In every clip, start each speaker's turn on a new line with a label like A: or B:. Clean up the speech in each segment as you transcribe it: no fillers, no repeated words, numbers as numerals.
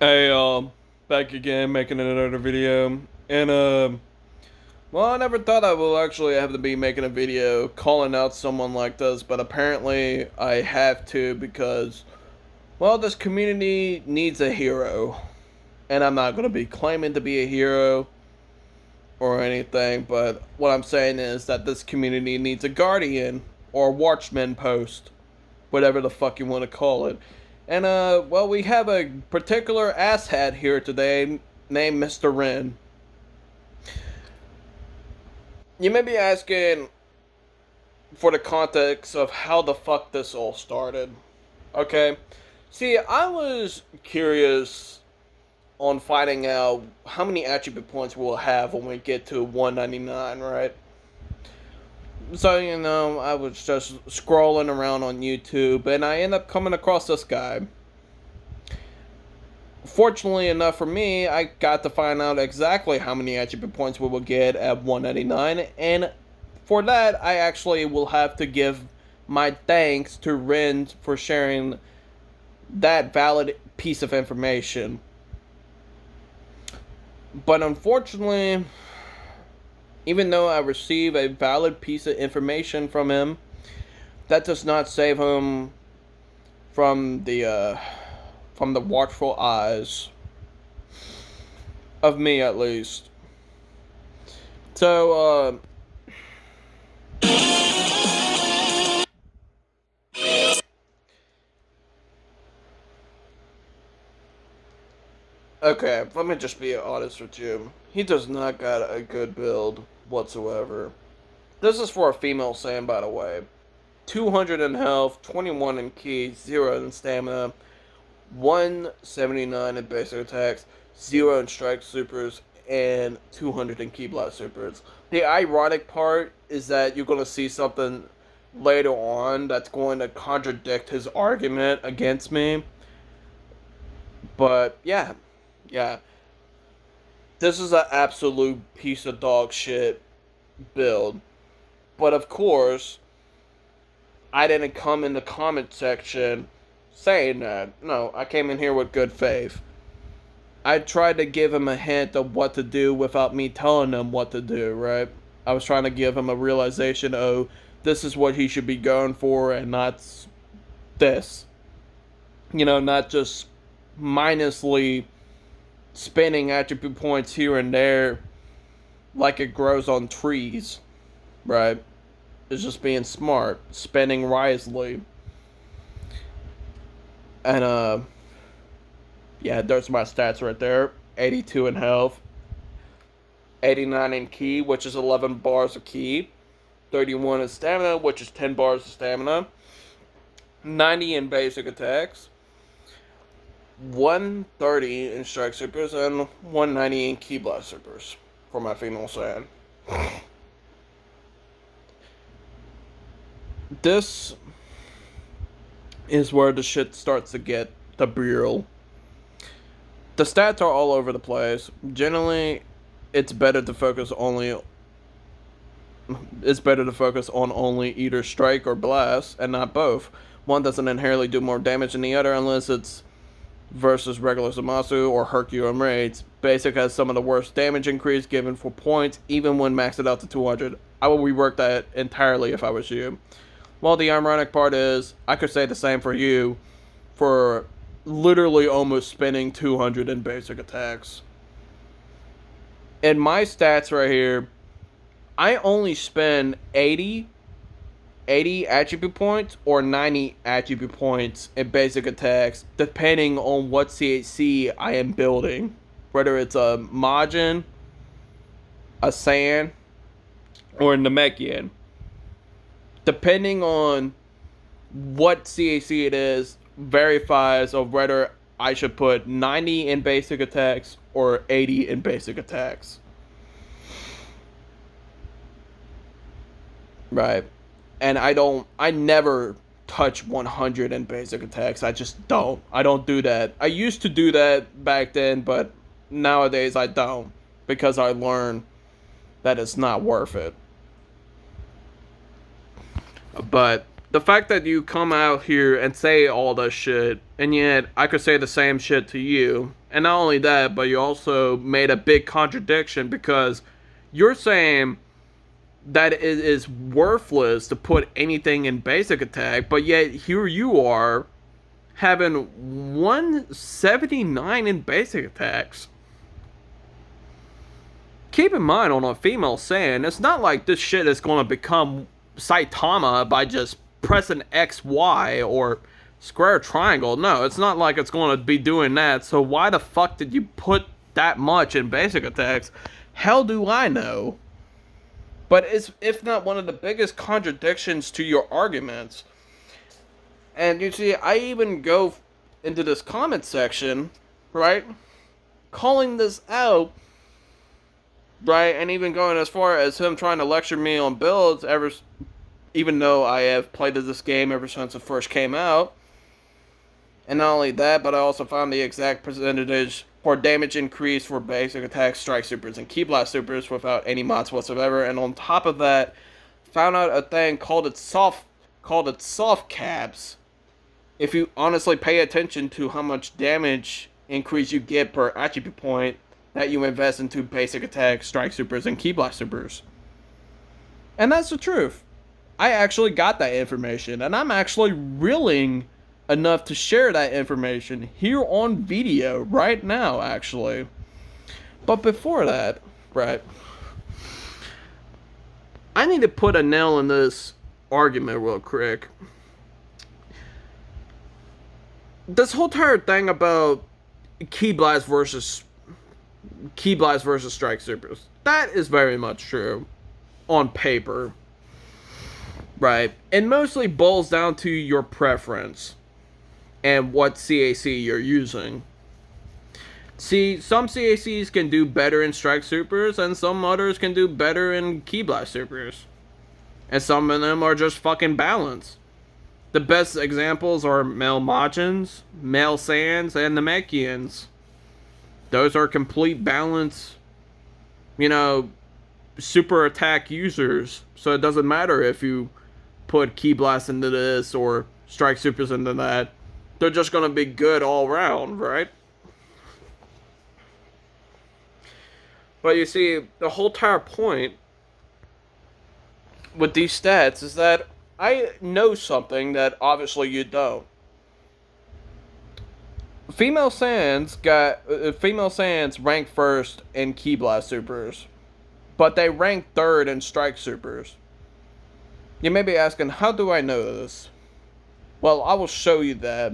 A: Hey, back again, making another video. And, well, I never thought I will actually have to be making a video calling out someone like this, but apparently I have to because, well, this community needs a hero. And I'm not going to be claiming to be a hero or anything, but what I'm saying is that this community needs a guardian or watchman post, whatever the fuck you want to call it. And well, we have a particular asshat here today named Mr. Wren. You may be asking for the context of how the fuck this all started. Okay? See, I was curious on finding out how many attribute points we'll have when we get to 199, right? So, I was just scrolling around on YouTube and I end up coming across this guy. Fortunately enough for me, I got to find out exactly how many attribute points we will get at 199, and for that, I actually will have to give my thanks to Ren for sharing that valid piece of information. But unfortunately, even though I receive a valid piece of information from him, that does not save him from the watchful eyes of me, at least. So, okay, let me just be honest with you. He does not got a good build whatsoever. This is for a female Saiyan, by the way. 200 in health, 21 in ki, 0 in stamina, 179 in basic attacks, 0 in strike supers, and 200 in ki blast supers. The ironic part is that you're going to see something later on that's going to contradict his argument against me. But yeah. This is an absolute piece of dog shit build. But of course, I didn't come in the comment section saying that. No, I came in here with good faith. I tried to give him a hint of what to do without me telling him what to do, right? I was trying to give him a realization, oh, this is what he should be going for and not this. Not just mindlessly spending attribute points here and there like it grows on trees, right? It's just being smart, spending wisely. And yeah, there's my stats right there. 82 in health, 89 in ki, which is 11 bars of ki, 31 in stamina, which is 10 bars of stamina, 90 in basic attacks, 130 in strike supers, and 190 in ki blast supers for my female Saiyan. This is where the shit starts to get the real. The stats are all over the place. Generally, it's better to focus on only either strike or blast and not both. One doesn't inherently do more damage than the other unless it's versus regular Zamasu or Herculean raids. Basic has some of the worst damage increase given for points, even when maxed out to 200. I will rework that entirely if I was you. Well, the ironic part is, I could say the same for you, for literally almost spending 200 in basic attacks. In my stats right here, I only spend 80 attribute points or 90 attribute points in basic attacks, depending on what CHC I am building. Whether it's a Majin, a Saiyan, or a Namekian. Depending on what CHC it is, verifies of whether I should put 90 in basic attacks or 80 in basic attacks. Right. And I never touch 100 in basic attacks. I just don't. I don't do that. I used to do that back then, but nowadays I don't. Because I learned that it's not worth it. But the fact that you come out here and say all this shit, and yet I could say the same shit to you, and not only that, but you also made a big contradiction because you're saying that it is worthless to put anything in basic attack, but yet here you are having 179 in basic attacks. Keep in mind, on a female Saiyan, it's not like this shit is going to become Saitama by just pressing X, Y, or square triangle. No, it's not like it's going to be doing that. So why the fuck did you put that much in basic attacks? Hell do I know. But it's, if not one of the biggest contradictions to your arguments. And you see, I even go into this comment section, right? Calling this out, right? And even going as far as him trying to lecture me on builds even though I have played this game ever since it first came out. And not only that, but I also found the exact percentage for damage increase for basic attacks, strike supers, and ki blast supers without any mods whatsoever. And on top of that, found out a thing called it soft caps. If you honestly pay attention to how much damage increase you get per attribute point that you invest into basic attacks, strike supers, and ki blast supers. And that's the truth. I actually got that information, and I'm actually willing enough to share that information here on video right now, actually. But before that, right, I need to put a nail in this argument real quick. This whole entire thing about ki blast versus strike supers, that is very much true on paper, right? It mostly boils down to your preference and what CAC you're using. See, some CACs can do better in strike supers, and some others can do better in ki blast supers. And some of them are just fucking balanced. The best examples are male Majins, male Saiyans, and Namekians. Those are complete balance, super attack users. So it doesn't matter if you put ki blast into this or strike supers into that. They're just going to be good all around, right? But you see, the whole entire point with these stats is that I know something that obviously you don't. Female Saiyans rank first in ki blast supers, but they rank third in strike supers. You may be asking, how do I know this? Well, I will show you that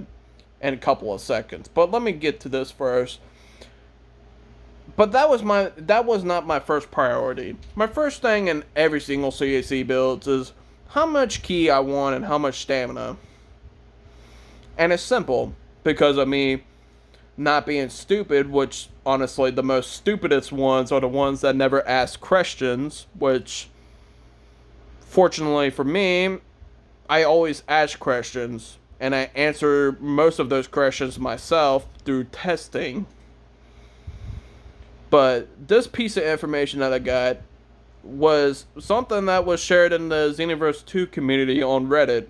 A: in a couple of seconds. But let me get to this first. But that was not my first priority. My first thing in every single CAC build is how much ki I want and how much stamina. And it's simple, because of me not being stupid, which honestly the most stupidest ones are the ones that never ask questions, which fortunately for me, I always ask questions, and I answer most of those questions myself through testing. But this piece of information that I got was something that was shared in the Xenoverse 2 community on Reddit.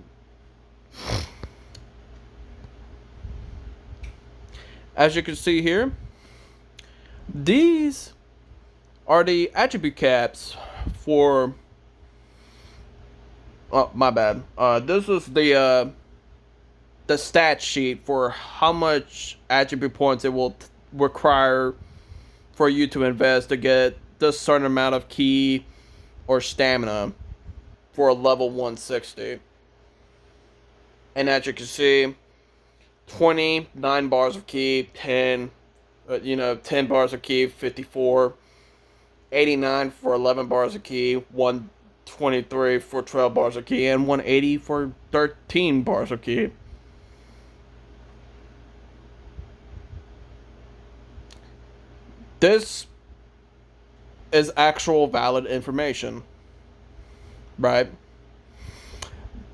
A: As you can see here, these are the attribute caps for... Oh, my bad. This is the stat sheet for how much attribute points it will require for you to invest to get this certain amount of ki or stamina for a level 160. And as you can see, 29 bars of ki, 10 bars of ki, 54, 89 for 11 bars of ki, 123 for 12 bars of ki, and 180 for 13 bars of ki. This is actual valid information, right?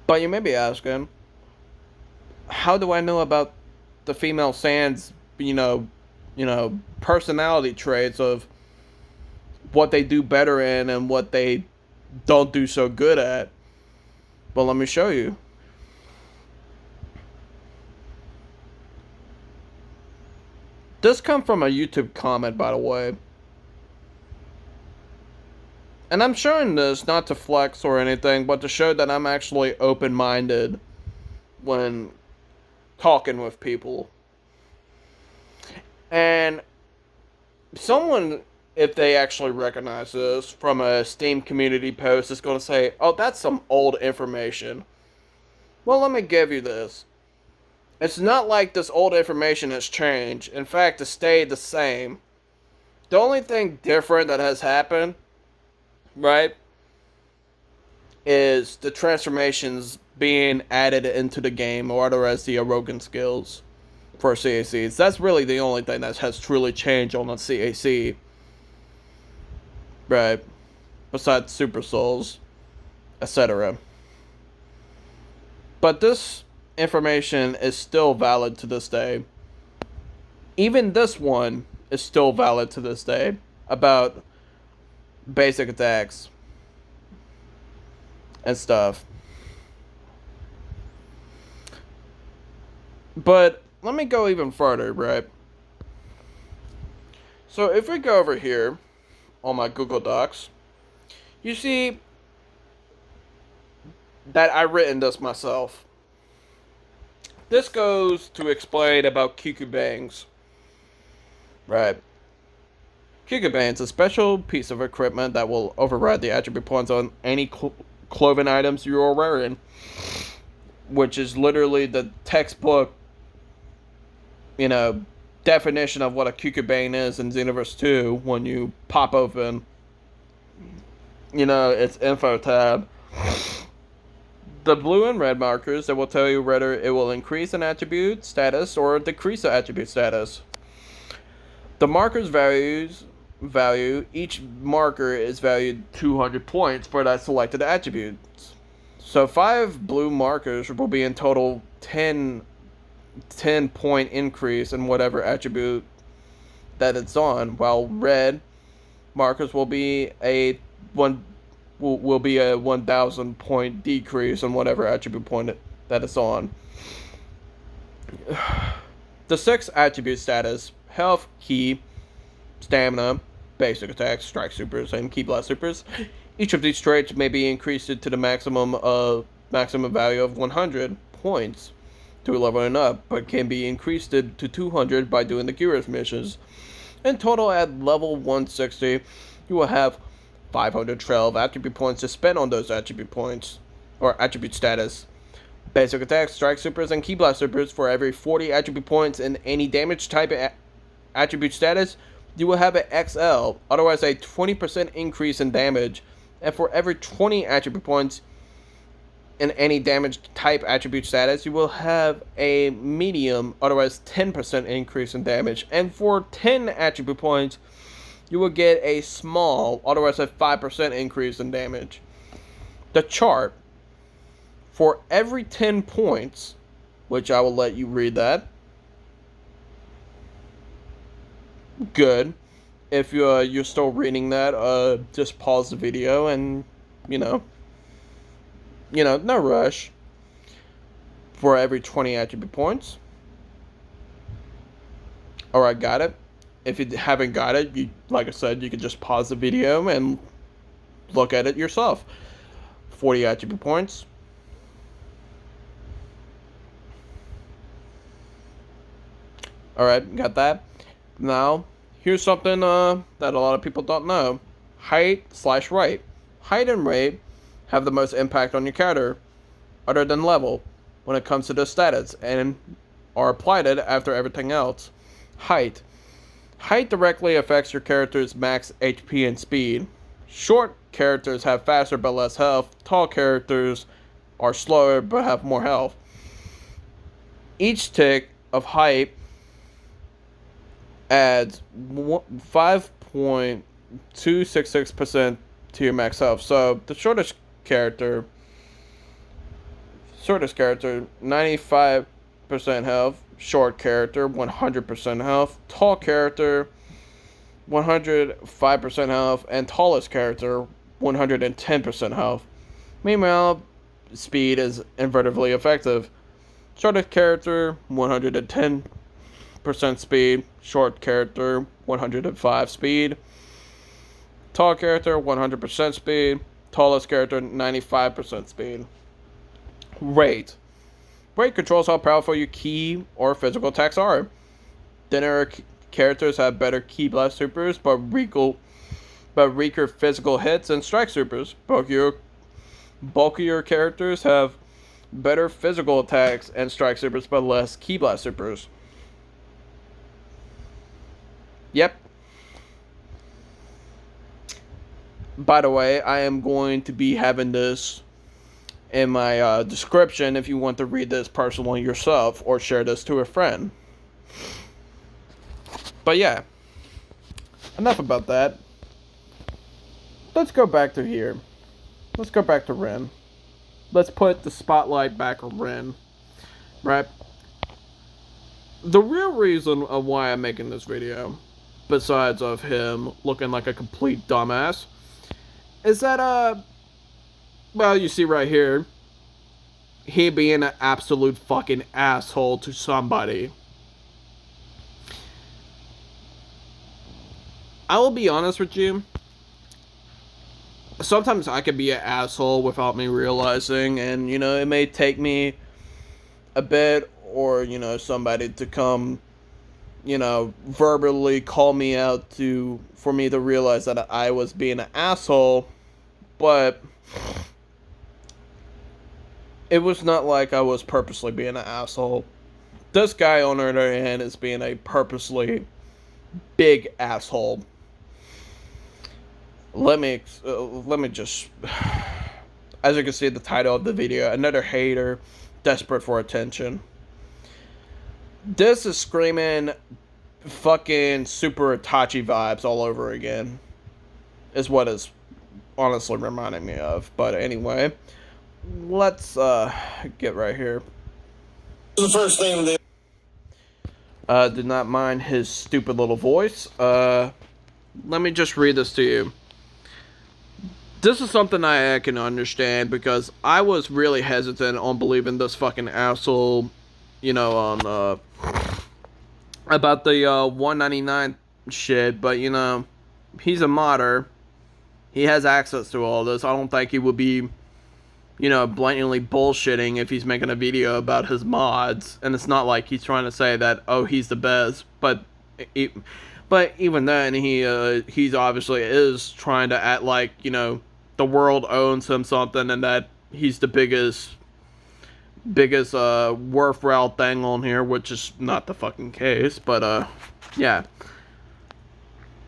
A: But you may be asking, how do I know about the female Saiyans, personality traits of what they do better in and what they don't do so good at? Well, let me show you. This comes from a YouTube comment, by the way. And I'm showing this not to flex or anything, but to show that I'm actually open-minded when talking with people. And someone, if they actually recognize this from a Steam community post, is going to say, oh, that's some old information. Well, let me give you this. It's not like this old information has changed. In fact, it stayed the same. The only thing different that has happened, right, is the transformations being added into the game, or otherwise the Arogan skills for CACs. That's really the only thing that has truly changed on the CAC. Right. Besides Super Souls, etc. But this information is still valid to this day. Even this one is still valid to this day about basic attacks and stuff. But let me go even further, right? So if we go over here on my Google Docs, you see that I've written this myself. This goes to explain about QQ Bangs. Right. QQ Bangs, a special piece of equipment that will override the attribute points on any clothing items you are wearing. Which is literally the textbook, definition of what a QQ Bang is in Xenoverse 2 when you pop open, its info tab. The blue and red markers that will tell you whether it will increase an attribute status or decrease an attribute status. The marker's value, each marker is valued 200 points for that selected attribute. So 5 blue markers will be in total 10 point increase in whatever attribute that it's on, while red markers will be a 1,000 point decrease in whatever attribute point that it's on. The 6 attribute status: health, ki, stamina, basic attacks, strike supers, and ki blast supers. Each of these traits may be increased to the maximum value of 100 points to leveling up, but can be increased to 200 by doing the Gears missions. In total, at level 160, you will have 512 attribute points to spend on those attribute points, or attribute status. Basic attacks, strike supers, and ki blast supers. For every 40 attribute points in any damage type attribute status, you will have an XL, otherwise a 20% increase in damage. And for every 20 attribute points in any damage type attribute status, you will have a medium, otherwise 10% increase in damage. And for 10 attribute points, you will get a small, otherwise a 5% increase in damage. The chart, for every 10 points, which I will let you read that. Good. If you're still reading that, just pause the video and, no rush. For every 20 attribute points. Alright, got it. If you haven't got it, like I said, you can just pause the video and look at it yourself. 40 attribute points. Alright, got that. Now, here's something that a lot of people don't know. Height/rate. Height and rate have the most impact on your character, other than level, when it comes to the stats, and are applied after everything else. Height. Height directly affects your character's max HP and speed. Short characters have faster but less health. Tall characters are slower but have more health. Each tick of height adds 5.266% to your max health. So the shortest character, 95% health. Short character, 100% health. Tall character, 105% health. And tallest character, 110% health. Meanwhile, speed is invertedly effective. Shortest character, 110% 100% speed. Short character, 105 speed. Tall character, 100% speed. Tallest character, 95% speed. Rate. Rate controls how powerful your ki or physical attacks are. Thinner characters have better ki blast supers, but weaker physical hits and strike supers. Bulkier characters have better physical attacks and strike supers, but less ki blast supers. Yep. By the way, I am going to be having this in my description if you want to read this personally yourself or share this to a friend. But yeah, enough about that. Let's go back to here. Let's go back to Ren. Let's put the spotlight back on Ren. Right? The real reason of why I'm making this video, besides of him looking like a complete dumbass, is that, well, you see right here, he being an absolute fucking asshole to somebody. I will be honest with you. Sometimes I can be an asshole without me realizing, and, you know, it may take me a bit or, you know, somebody to come, you know, verbally call me out for me to realize that I was being an asshole, but it was not like I was purposely being an asshole. This guy, on the other hand, is being a purposely big asshole. Let me just, as you can see the title of the video, another hater desperate for attention. This is screaming fucking Super Itachi vibes all over again, is what is honestly reminding me of. But anyway, let's get right here.
B: The first thing that
A: did not mind his stupid little voice. Let me just read this to you. This is something I can understand because I was really hesitant on believing this fucking asshole, you know, on about the 199 shit, but you know, he's a modder. He has access to all this. I don't think he would be, you know, blatantly bullshitting if he's making a video about his mods. And it's not like he's trying to say that, oh, he's the best, but even then, he's obviously is trying to act like, you know, the world owns him something and that he's the biggest worthwhile thing on here, which is not the fucking case. But yeah.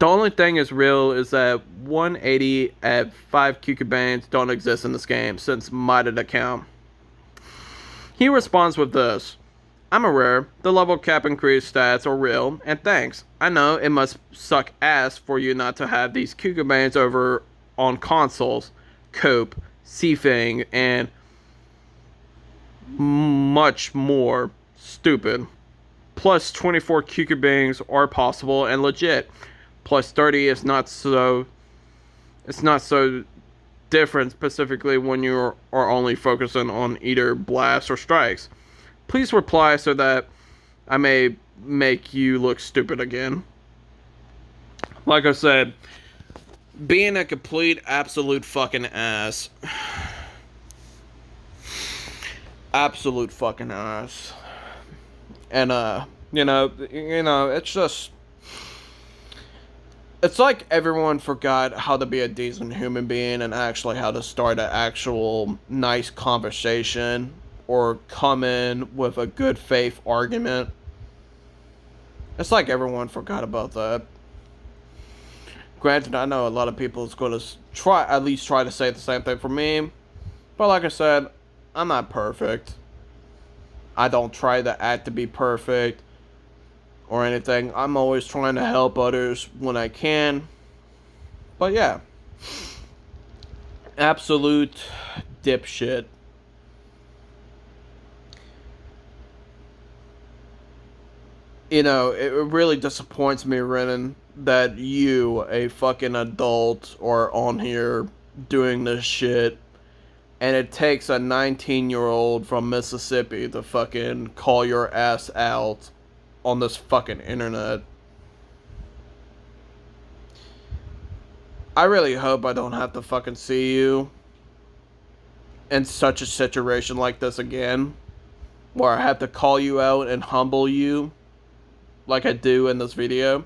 A: The only thing is real is that 180 at 5 cucubanes don't exist in this game since modded account. He responds with this. I'm aware the level cap increase stats are real, and thanks. I know it must suck ass for you not to have these cucubanes over on consoles, Cope, Seafang, and much more stupid. Plus 24 cucubanes are possible and legit. Plus 30 is not so different, specifically when you are only focusing on either blasts or strikes. Please reply so that I may make you look stupid again. Like I said, being a complete absolute fucking ass. Absolute fucking ass. And you know, it's just, it's like everyone forgot how to be a decent human being and actually how to start an actual nice conversation or come in with a good faith argument. It's like everyone forgot about that. Granted, I know a lot of people is going to at least try to say the same thing for me. But like I said, I'm not perfect. I don't try to act to be perfect or anything. I'm always trying to help others when I can. But yeah. Absolute dipshit. You know, it really disappoints me, Renan, that you, a fucking adult, are on here doing this shit, and it takes a 19-year-old from Mississippi to fucking call your ass out on this fucking internet. I really hope I don't have to fucking see you in such a situation like this again, where I have to call you out and humble you like I do in this video.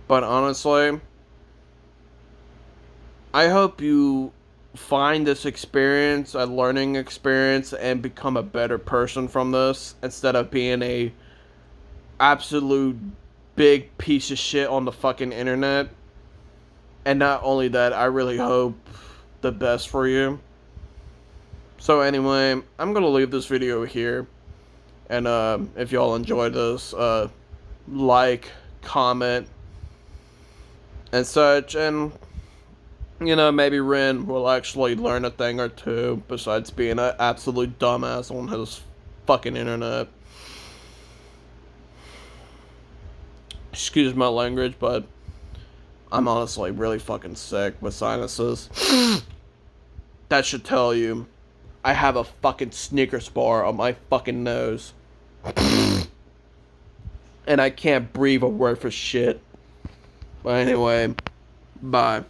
A: But honestly, I hope you find this experience a learning experience and become a better person from this instead of being a absolute big piece of shit on the fucking internet. And not only that, I really hope the best for you. So anyway, I'm gonna leave this video here. And if y'all enjoyed this, like, comment, and such. And, you know, maybe Ren will actually learn a thing or two besides being an absolute dumbass on his fucking internet. Excuse my language, but I'm honestly really fucking sick with sinuses. That should tell you. I have a fucking Snickers bar on my fucking nose. And I can't breathe a word for shit. But anyway, bye.